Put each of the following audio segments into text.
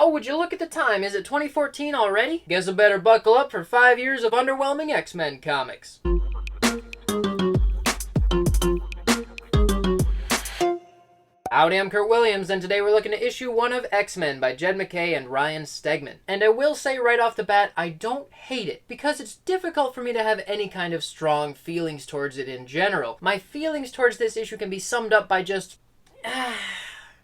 Oh, would you look at the time? Is it 2014 already? Guess I better buckle up for 5 years of underwhelming X-Men comics. Howdy, I'm Kurt Williams, and today we're looking at issue 1 of X-Men by Jed McKay and Ryan Stegman. And I will say right off the bat, I don't hate it, because it's difficult for me to have any kind of strong feelings towards it in general. My feelings towards this issue can be summed up by just...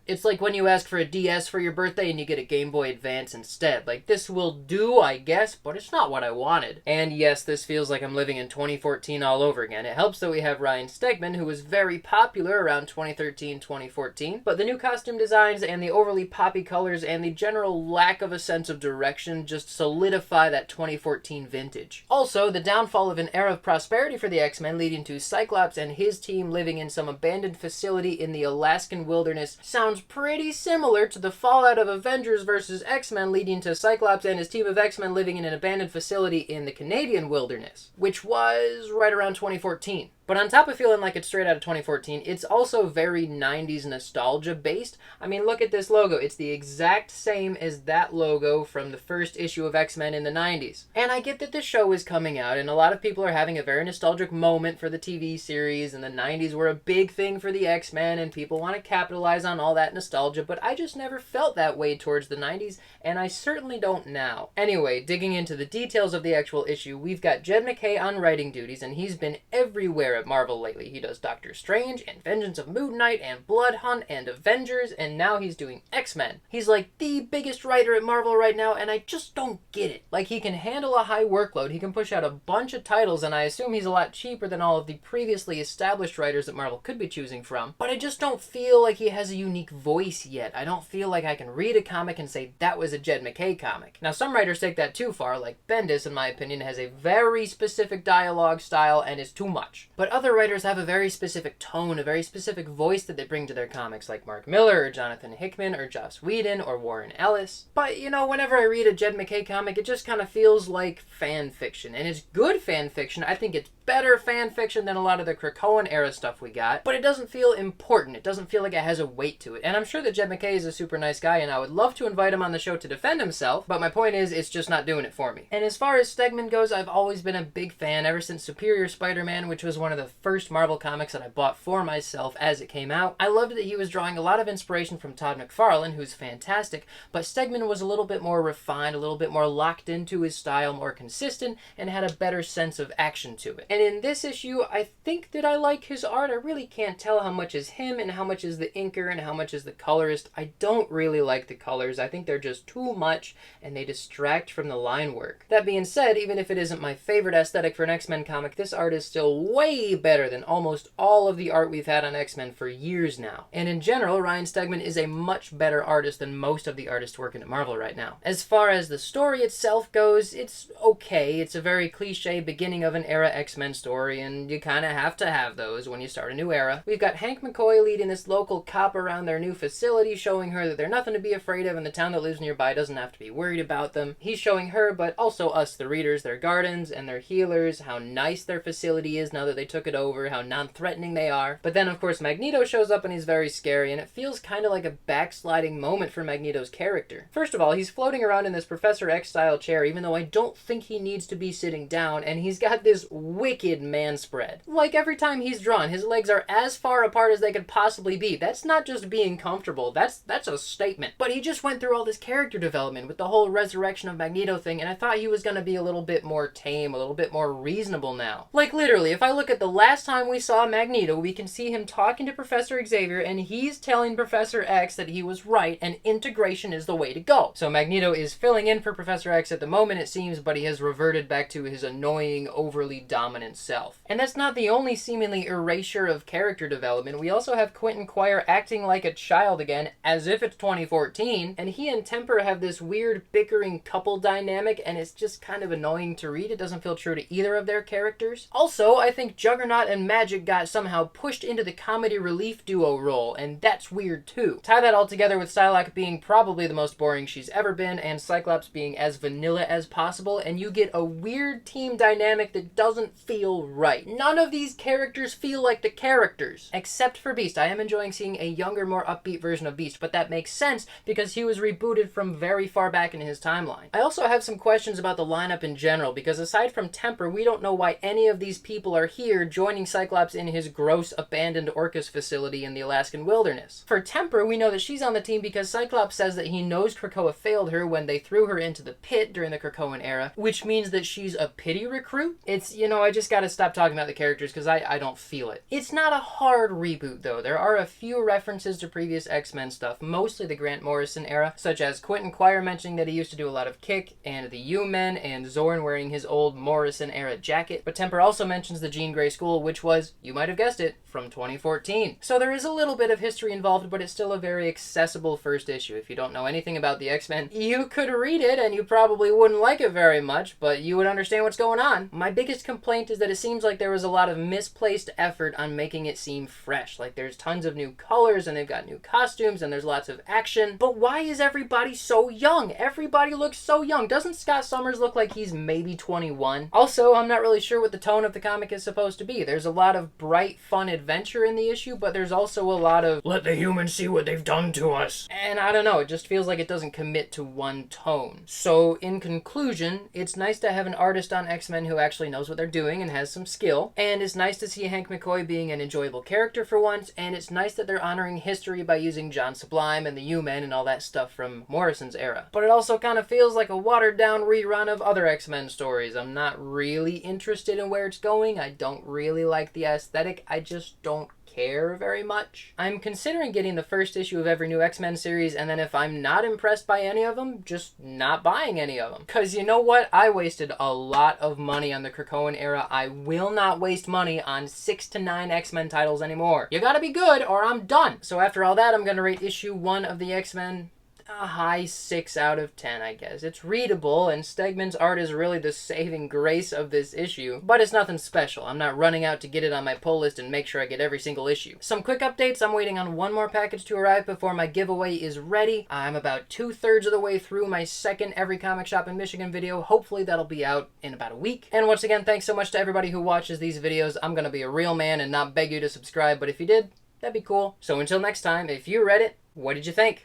It's like when you ask for a DS for your birthday and you get a Game Boy Advance instead. Like, this will do, I guess, but it's not what I wanted. And yes, this feels like I'm living in 2014 all over again. It helps that we have Ryan Stegman, who was very popular around 2013, 2014. But the new costume designs and the overly poppy colors and the general lack of a sense of direction just solidify that 2014 vintage. Also, the downfall of an era of prosperity for the X-Men, leading to Cyclops and his team living in some abandoned facility in the Alaskan wilderness, sounds pretty similar to the fallout of Avengers vs. X-Men, leading to Cyclops and his team of X-Men living in an abandoned facility in the Canadian wilderness, which was right around 2014. But on top of feeling like it's straight out of 2014, it's also very 90s nostalgia based. I mean, look at this logo. It's the exact same as that logo from the first issue of X-Men in the 90s. And I get that the show is coming out, and a lot of people are having a very nostalgic moment for the TV series, and the 90s were a big thing for the X-Men, and people want to capitalize on all that nostalgia, but I just never felt that way towards the 90s, and I certainly don't now. Anyway, digging into the details of the actual issue, we've got Jed McKay on writing duties, and he's been everywhere at Marvel lately. He does Doctor Strange and Vengeance of Moon Knight and Blood Hunt and Avengers, and now he's doing X-Men. He's like the biggest writer at Marvel right now, and I just don't get it. Like, he can handle a high workload, he can push out a bunch of titles, and I assume he's a lot cheaper than all of the previously established writers that Marvel could be choosing from, but I just don't feel like he has a unique voice yet. I don't feel like I can read a comic and say that was a Jed McKay comic. Now, some writers take that too far, like Bendis, in my opinion, has a very specific dialogue style and is too much. But other writers have a very specific tone, a very specific voice that they bring to their comics, like Mark Miller, or Jonathan Hickman, or Joss Whedon, or Warren Ellis. But, you know, whenever I read a Jed McKay comic, it just kind of feels like fan fiction. And it's good fan fiction. I think it's better fan fiction than a lot of the Krakoan era stuff we got, but it doesn't feel important. It doesn't feel like it has a weight to it. And I'm sure that Jed McKay is a super nice guy, and I would love to invite him on the show to defend himself, but my point is, it's just not doing it for me. And as far as Stegman goes, I've always been a big fan ever since Superior Spider-Man, which was one of the first Marvel comics that I bought for myself as it came out. I loved that he was drawing a lot of inspiration from Todd McFarlane, who's fantastic, but Stegman was a little bit more refined, a little bit more locked into his style, more consistent, and had a better sense of action to it. And in this issue, I think that I like his art. I really can't tell how much is him and how much is the inker and how much is the colorist. I don't really like the colors. I think they're just too much and they distract from the line work. That being said, even if it isn't my favorite aesthetic for an X-Men comic, this art is still way better than almost all of the art we've had on X-Men for years now. And in general, Ryan Stegman is a much better artist than most of the artists working at Marvel right now. As far as the story itself goes, it's okay. It's a very cliche beginning of an era X-Men story, and you kind of have to have those when you start a new era. We've got Hank McCoy leading this local cop around their new facility, showing her that they're nothing to be afraid of and the town that lives nearby doesn't have to be worried about them. He's showing her, but also us, the readers, their gardens and their healers, how nice their facility is now that they took it over, how non-threatening they are. But then, of course, Magneto shows up and he's very scary, and it feels kind of like a backsliding moment for Magneto's character. First of all, he's floating around in this Professor X-style chair, even though I don't think he needs to be sitting down, and he's got this wicked man spread. Like every time he's drawn, his legs are as far apart as they could possibly be. That's not just being comfortable, that's a statement. But he just went through all this character development with the whole resurrection of Magneto thing, and I thought he was going to be a little bit more tame, a little bit more reasonable now. Like literally, if I look at the last time we saw Magneto, we can see him talking to Professor Xavier, and he's telling Professor X that he was right, and integration is the way to go. So Magneto is filling in for Professor X at the moment, it seems, but he has reverted back to his annoying, overly dominant self. And that's not the only seemingly erasure of character development. We also have Quentin Quire acting like a child again, as if it's 2014, and he and Temper have this weird bickering couple dynamic, and it's just kind of annoying to read. It doesn't feel true to either of their characters. Also, I think Juggernaut and Magic got somehow pushed into the comedy relief duo role, and that's weird too. Tie that all together with Psylocke being probably the most boring she's ever been, and Cyclops being as vanilla as possible, and you get a weird team dynamic that doesn't feel feel right. None of these characters feel like the characters. Except for Beast. I am enjoying seeing a younger, more upbeat version of Beast, but that makes sense because he was rebooted from very far back in his timeline. I also have some questions about the lineup in general, because aside from Temper, we don't know why any of these people are here joining Cyclops in his gross abandoned Orcus facility in the Alaskan wilderness. For Temper, we know that she's on the team because Cyclops says that he knows Krakoa failed her when they threw her into the pit during the Krakoan era, which means that she's a pity recruit. It's, I just gotta stop talking about the characters because I don't feel it. It's not a hard reboot though. There are a few references to previous X-Men stuff, mostly the Grant Morrison era, such as Quentin Quire mentioning that he used to do a lot of Kick, and the U-Men, and Zorn wearing his old Morrison era jacket. But Temper also mentions the Jean Grey School, which was, you might have guessed it, from 2014. So there is a little bit of history involved, but it's still a very accessible first issue. If you don't know anything about the X-Men, you could read it and you probably wouldn't like it very much, but you would understand what's going on. My biggest complaint is that it seems like there was a lot of misplaced effort on making it seem fresh. Like there's tons of new colors and they've got new costumes and there's lots of action, but why is everybody so young? Everybody looks so young. Doesn't Scott Summers look like he's maybe 21? Also, I'm not really sure what the tone of the comic is supposed to be. There's a lot of bright, fun adventure in the issue, but there's also a lot of, let the humans see what they've done to us. And I don't know, it just feels like it doesn't commit to one tone. So in conclusion, it's nice to have an artist on X-Men who actually knows what they're doing and has some skill, and it's nice to see Hank McCoy being an enjoyable character for once, and it's nice that they're honoring history by using John Sublime and the U-Men and all that stuff from Morrison's era. But it also kind of feels like a watered down rerun of other X-Men stories. I'm not really interested in where it's going. I don't really like the aesthetic. I just don't care very much. I'm considering getting the first issue of every new X-Men series, and then if I'm not impressed by any of them, just not buying any of them. Because you know what? I wasted a lot of money on the Krakoan era. I will not waste money on 6 to 9 X-Men titles anymore. You gotta be good or I'm done. So after all that, I'm gonna rate issue 1 of the X-Men a high 6 out of 10, I guess. It's readable, and Stegman's art is really the saving grace of this issue, but it's nothing special. I'm not running out to get it on my pull list and make sure I get every single issue. Some quick updates. I'm waiting on one more package to arrive before my giveaway is ready. I'm about 2/3 of the way through my second Every Comic Shop in Michigan video. Hopefully that'll be out in about a week. And once again, thanks so much to everybody who watches these videos. I'm gonna be a real man and not beg you to subscribe, but if you did, that'd be cool. So until next time, if you read it, what did you think?